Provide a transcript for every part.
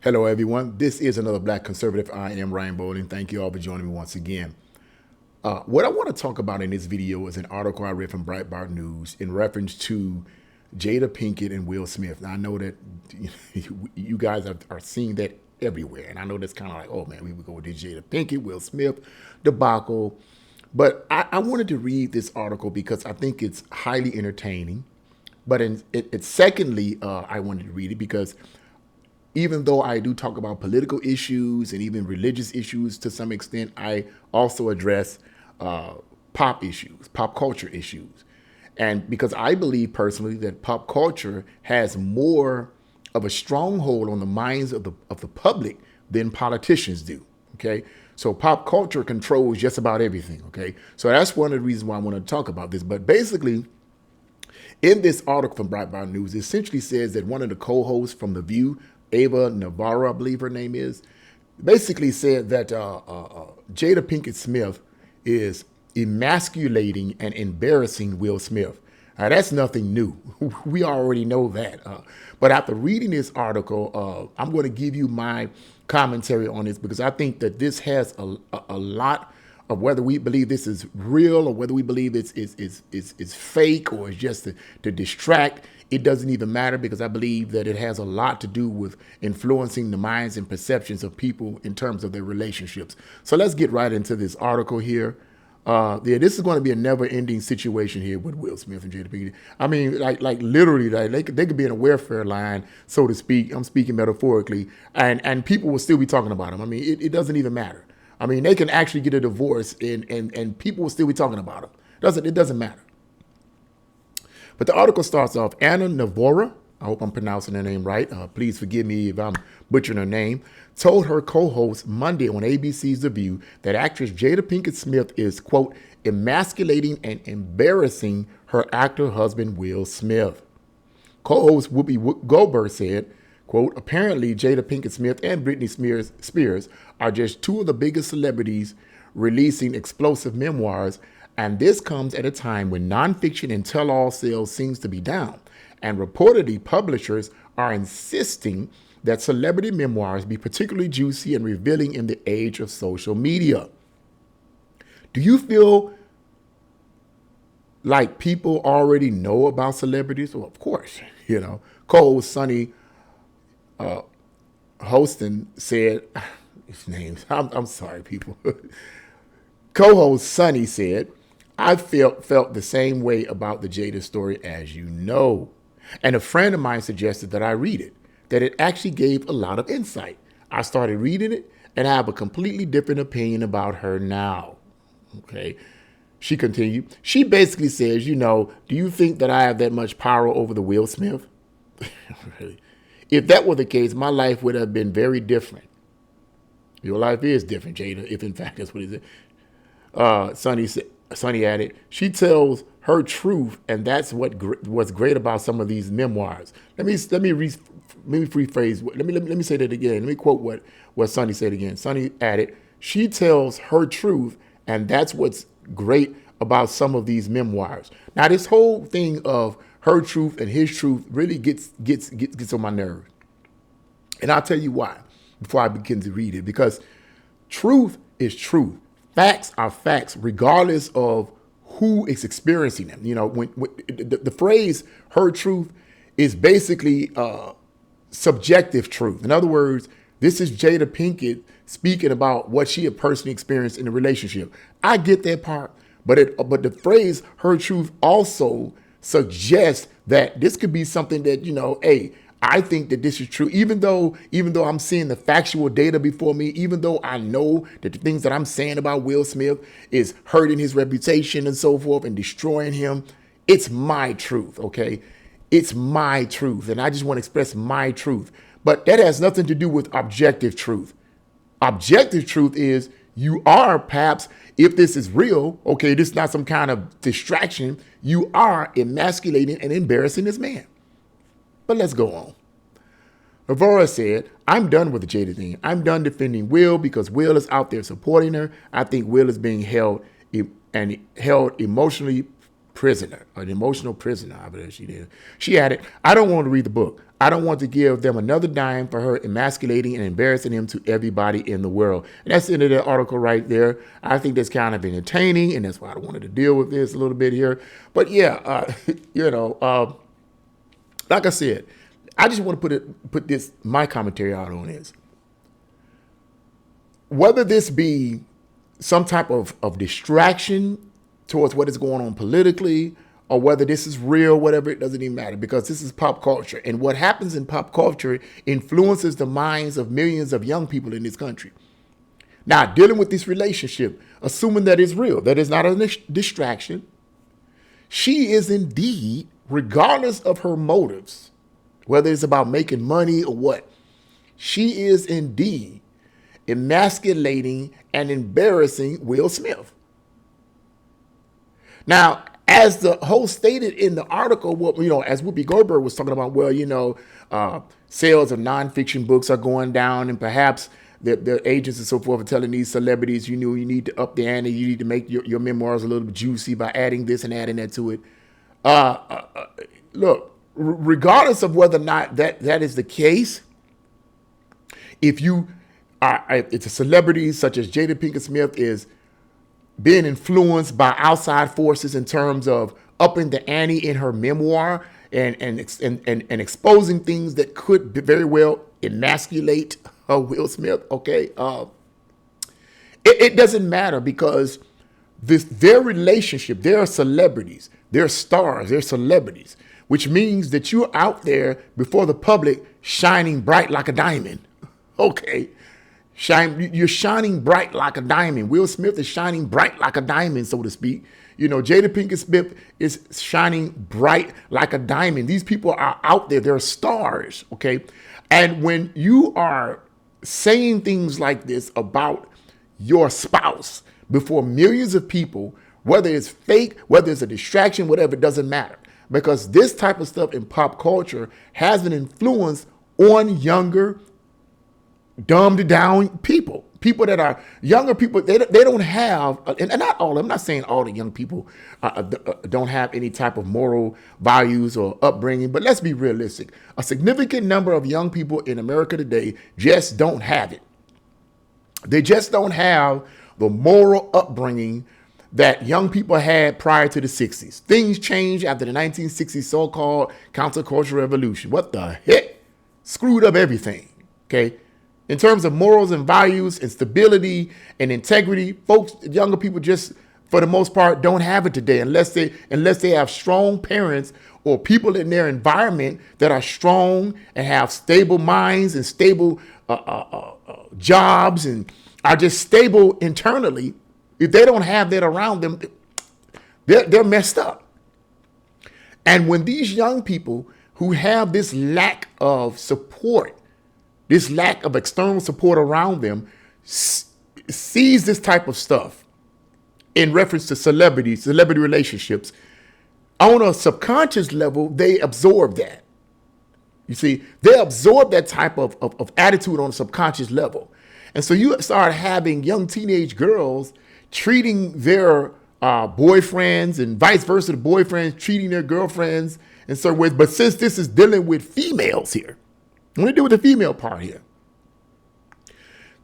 Hello, everyone. This is another Black Conservative. I am Ryan Bowling. Thank you all for joining me once again. What I want to talk about in this video is an article I read from Breitbart News in reference to Jada Pinkett and Will Smith. Now, I know that you guys are seeing that everywhere. And I know that's kind of like, oh, man, we would go with this Jada Pinkett, Will Smith debacle. But I wanted to read this article because I think it's highly entertaining. But secondly, I wanted to read it because even though I do talk about political issues and even religious issues to some extent, I also address pop issues, pop culture issues. And because I believe personally that pop culture has more of a stronghold on the minds of the public than politicians do. Okay. So pop culture controls just about everything. Okay. So that's one of the reasons why I want to talk about this. But basically, in this article from Breitbart News, it essentially says that one of the co-hosts from The View, Ava Navarro, I believe her name is, basically said that Jada Pinkett Smith is emasculating and embarrassing Will Smith. Now, that's nothing new. We already know that. But after reading this article, I'm going to give you my commentary on this because I think that this has a lot of whether we believe this is real or whether we believe it's fake or it's just to distract. It doesn't even matter because I believe that it has a lot to do with influencing the minds and perceptions of people in terms of their relationships. So let's get right into this article here. This is going to be a never-ending situation here with Will Smith and Jada Pinkett. I mean, like literally, they could be in a welfare line, so to speak. I'm speaking metaphorically, and people will still be talking about them. I mean, it doesn't even matter. I mean, they can actually get a divorce, and people will still be talking about them. It doesn't matter. But the article starts off, Anna Navarro, I hope I'm pronouncing her name right. Please forgive me if I'm butchering her name, told her co-host Monday on ABC's The View that actress Jada Pinkett Smith is, quote, emasculating and embarrassing her actor husband, Will Smith. Co-host Whoopi Goldberg said, quote, apparently Jada Pinkett Smith and Britney Spears are just two of the biggest celebrities releasing explosive memoirs, and this comes at a time when nonfiction and tell-all sales seems to be down. And reportedly, publishers are insisting that celebrity memoirs be particularly juicy and revealing in the age of social media. Do you feel like people already know about celebrities? Well, of course, Co-host Sonny Hostin said, his name, I'm sorry, people. Co-host Sonny said, I felt the same way about the Jada story as you know. And a friend of mine suggested that I read it, that it actually gave a lot of insight. I started reading it and I have a completely different opinion about her now. Okay. She continued. She basically says, do you think that I have that much power over the Will Smith? Really? If that were the case, my life would have been very different. Your life is different, Jada, if in fact that's what it is. Sonny added, she tells her truth, and that's what's great about some of these memoirs. Let me rephrase. Let me say that again. Let me quote what Sonny said again. Sonny added, she tells her truth, and that's what's great about some of these memoirs. Now, this whole thing of her truth and his truth really gets on my nerves, and I'll tell you why before I begin to read it. Because truth is truth. Facts are facts, regardless of who is experiencing them. When the phrase "her truth" is basically subjective truth. In other words, this is Jada Pinkett speaking about what she had personally experienced in a relationship. I get that part, but the phrase "her truth" also suggests that this could be something that hey, I think that this is true, even though I'm seeing the factual data before me, even though I know that the things that I'm saying about Will Smith is hurting his reputation and so forth and destroying him. It's my truth, okay? It's my truth, and I just want to express my truth. But that has nothing to do with objective truth. Objective truth is you are perhaps, if this is real, okay, this is not some kind of distraction, you are emasculating and embarrassing this man. But let's go on. Navarro said, I'm done with the Jada thing. I'm done defending Will because Will is out there supporting her. I think Will is being held emotionally prisoner, an emotional prisoner. I believe she did. She added, I don't want to read the book. I don't want to give them another dime for her emasculating and embarrassing him to everybody in the world. And that's the end of the article right there. I think that's kind of entertaining, and that's why I wanted to deal with this a little bit here. But yeah, like I said, I just want to put my commentary out on this. Whether this be some type of distraction towards what is going on politically, or whether this is real, whatever, it doesn't even matter, because this is pop culture. And what happens in pop culture influences the minds of millions of young people in this country. Now, dealing with this relationship, assuming that it's real, that is not a distraction, she is indeed, regardless of her motives, whether it's about making money or what, she is indeed emasculating and embarrassing Will Smith. Now, as the host stated in the article, as Whoopi Goldberg was talking about, sales of nonfiction books are going down, and perhaps the agents and so forth are telling these celebrities, you need to up the ante, you need to make your memoirs a little bit juicy by adding this and adding that to it. Look, regardless of whether or not that is the case, if it's a celebrity such as Jada Pinkett Smith is being influenced by outside forces in terms of upping the ante in her memoir and exposing things that could very well emasculate Will Smith, okay? It doesn't matter, because their relationship, they're celebrities, they're stars, they're celebrities, which means that you're out there before the public shining bright like a diamond, okay? You're shining bright like a diamond. Will Smith is shining bright like a diamond, so to speak. Jada Pinkett Smith is shining bright like a diamond. These people are out there. They're stars, okay? And when you are saying things like this about your spouse before millions of people, whether it's fake, whether it's a distraction, whatever, it doesn't matter. Because this type of stuff in pop culture has an influence on younger, dumbed down people that are younger people. They don't have, and not all, I'm not saying all the young people don't have any type of moral values or upbringing, but let's be realistic. A significant number of young people in America today just don't have it. They just don't have the moral upbringing that young people had prior to the 60s. Things changed after the 1960s so-called countercultural revolution. What the heck? Screwed up everything, okay? In terms of morals and values and stability and integrity, folks, younger people just, for the most part, don't have it today unless they have strong parents or people in their environment that are strong and have stable minds and stable jobs and are just stable internally. If they don't have that around them, they're messed up. And when these young people who have this lack of support, this lack of external support around them, sees this type of stuff in reference to celebrity relationships, on a subconscious level, they absorb that. You see, they absorb that type of attitude on a subconscious level. And so you start having young teenage girls treating their boyfriends and vice versa, the boyfriends treating their girlfriends in certain ways. But since this is dealing with females here, I'm going to deal with the female part here.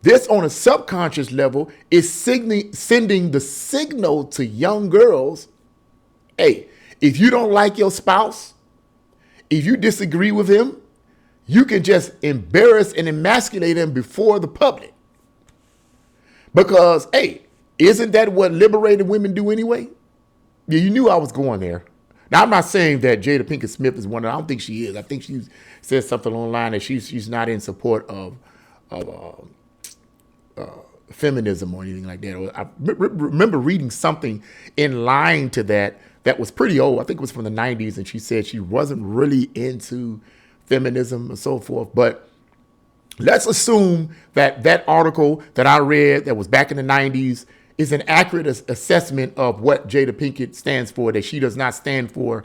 This on a subconscious level is sending the signal to young girls, hey, if you don't like your spouse, if you disagree with him, you can just embarrass and emasculate him before the public. Because, hey, isn't that what liberated women do anyway? Yeah, you knew I was going there. Now, I'm not saying that Jada Pinkett Smith is one. I don't think she is. I think she said something online that she's not in support of feminism or anything like that. I remember reading something in line to that was pretty old. I think it was from the 90s, and she said she wasn't really into feminism and so forth. But let's assume that article that I read that was back in the 90s is an accurate assessment of what Jada Pinkett stands for, that she does not stand for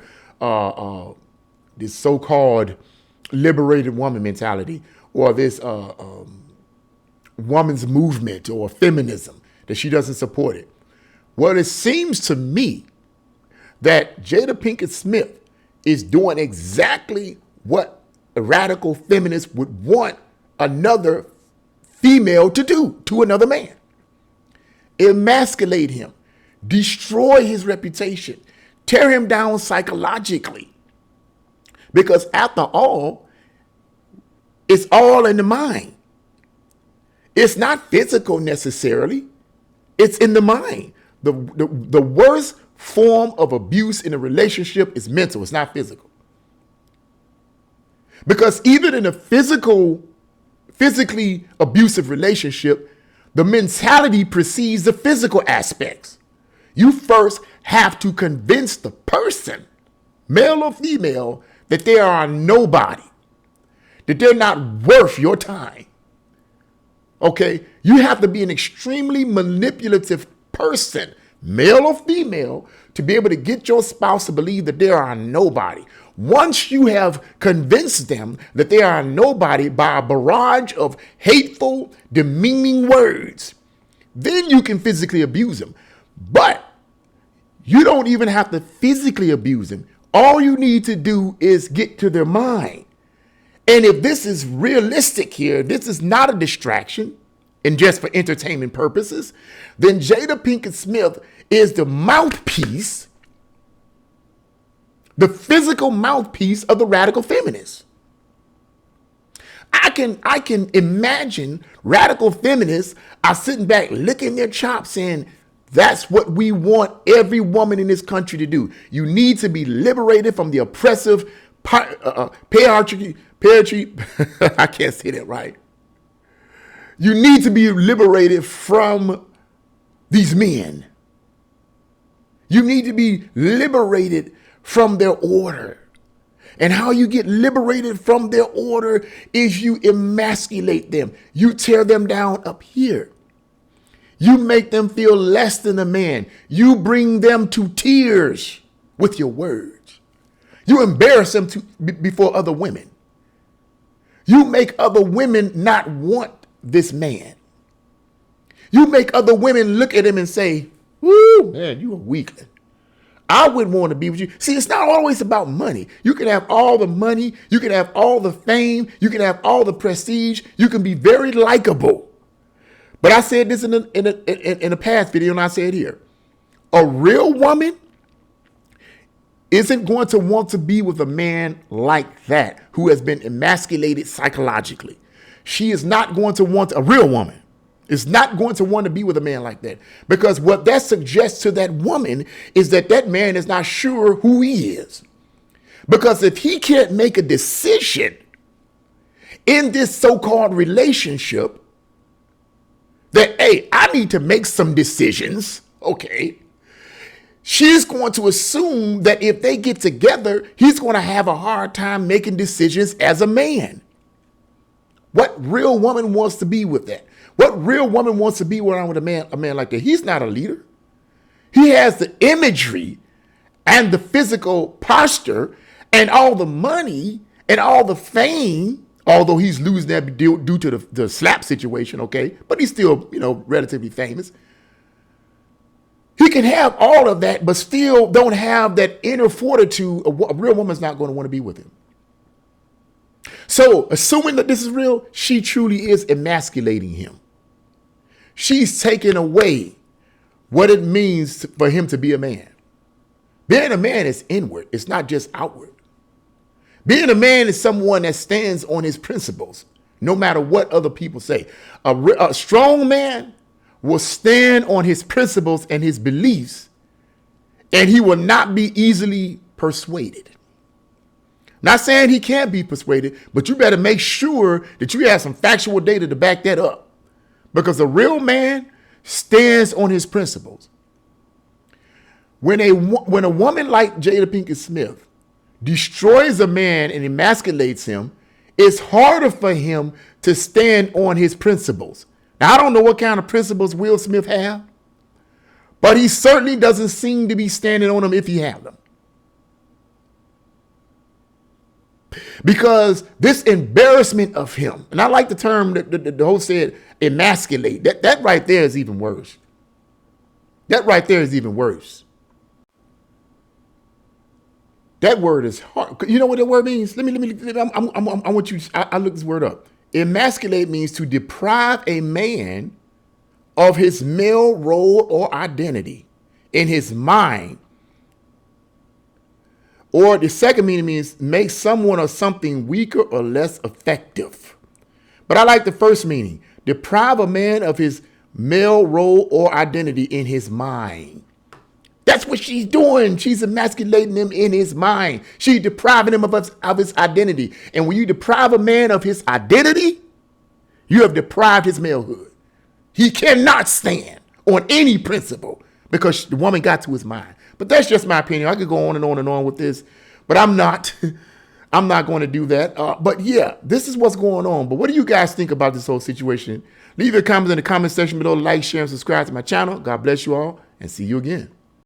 this so-called liberated woman mentality or this woman's movement or feminism, that she doesn't support it. Well, it seems to me that Jada Pinkett Smith is doing exactly what a radical feminist would want another female to do to another man. Emasculate him, destroy his reputation, tear him down psychologically. Because after all, it's all in the mind. It's not physical necessarily. It's in the mind. The worst form of abuse in a relationship is mental. It's not physical. Because even in a physically abusive relationship, the mentality precedes the physical aspects. You first have to convince the person, male or female, that they are nobody, that they're not worth your time. Okay? You have to be an extremely manipulative person, male or female, to be able to get your spouse to believe that they are nobody. Once you have convinced them that they are nobody by a barrage of hateful, demeaning words, then you can physically abuse them. But you don't even have to physically abuse them. All you need to do is get to their mind. And if this is realistic here, this is not a distraction and just for entertainment purposes, then Jada Pinkett Smith is the mouthpiece, the physical mouthpiece of the radical feminists. I can imagine radical feminists are sitting back licking their chops saying, that's what we want every woman in this country to do. You need to be liberated from the oppressive patriarchy. I can't say that right. You need to be liberated from these men. You need to be liberated from their order. And how you get liberated from their order is you emasculate them. You tear them down up here. You make them feel less than a man. You bring them to tears with your words. You embarrass them before other women. You make other women not want this man. You make other women look at him and say, woo, man, you a weakling. I wouldn't want to be with you. See, it's not always about money. You can have all the money. You can have all the fame. You can have all the prestige. You can be very likable. But I said this in a past video, and I said here, a real woman isn't going to want to be with a man like that who has been emasculated psychologically. She is not going to want, a real woman is not going to want to be with a man like that, because what that suggests to that woman is that that man is not sure who he is. Because if he can't make a decision in this so-called relationship that, hey, I need to make some decisions, okay, she's going to assume that if they get together, he's going to have a hard time making decisions as a man. What real woman wants to be with that? What real woman wants to be around with a man like that? He's not a leader. He has the imagery and the physical posture and all the money and all the fame, although he's losing that due to the slap situation, okay? But he's still, relatively famous. He can have all of that, but still don't have that inner fortitude. A real woman's not going to want to be with him. So, assuming that this is real, she truly is emasculating him. She's taking away what it means for him to be a man. Being a man is inward. It's not just outward. Being a man is someone that stands on his principles, no matter what other people say. A strong man will stand on his principles and his beliefs, and he will not be easily persuaded. Not saying he can't be persuaded, but you better make sure that you have some factual data to back that up. Because a real man stands on his principles. When a woman like Jada Pinkett Smith destroys a man and emasculates him, it's harder for him to stand on his principles. Now, I don't know what kind of principles Will Smith have, but he certainly doesn't seem to be standing on them if he has them. Because this embarrassment of him, and I like the term that the host said, emasculate. That right there is even worse. That right there is even worse. That word is hard. You know what that word means? I want you, I look this word up. Emasculate means to deprive a man of his male role or identity in his mind. Or the second meaning means make someone or something weaker or less effective. But I like the first meaning. Deprive a man of his male role or identity in his mind. That's what she's doing. She's emasculating him in his mind. She's depriving him of his identity. And when you deprive a man of his identity, you have deprived his manhood. He cannot stand on any principle because the woman got to his mind. But that's just my opinion. I could go on and on and on with this, but I'm not. I'm not going to do that. But yeah, this is what's going on. But what do you guys think about this whole situation? Leave your comments in the comment section below. Like, share, and subscribe to my channel. God bless you all, and see you again.